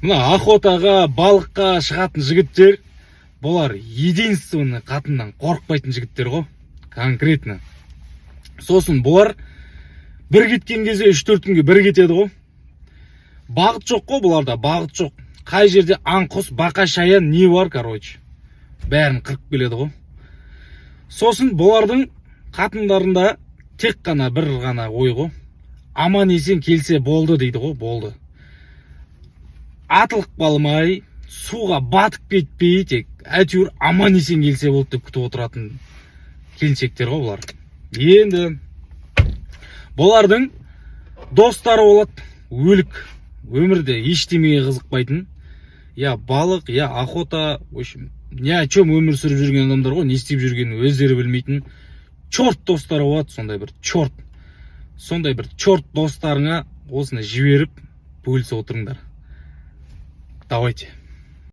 Мына охотаға, балыққа шығатын жігіттер, бұлар единственный қатыннан қорықпайтын жігіттер ғой, конкретно. Сосын бұлар бір кеткен кезде 3-4 күнге бір кетеді ғой. Бағыт жоқ қой бұларда, бағыт жоқ. Қай жерде аңқұс, бақа, шаян не бар, короче. Бәрін қырып келеді ғой. Сосын бұлардың қатындарында тек қана бір ғана ой ғой. Аман есен келсе болды дейді ғой, болды. Атылып қалмай, суға батып кетпей, тек әйтеуір аман есен келсе болды деп күтіп отыратын келіншектер ғой бұлар. Енді бұлардың достары болады, өлік, өмірде ештемеге қызықпайтын. Я балық, я охота, в общем, не о чем өмір сүріп жүрген адамдар ғой, не істеп жүргенін өздері білмейтін. Чорт достары болады, сондай бір чорт. Сондай бір чорт достарыңа осыны жіберіп бөлісе отырыңдар. Давайте.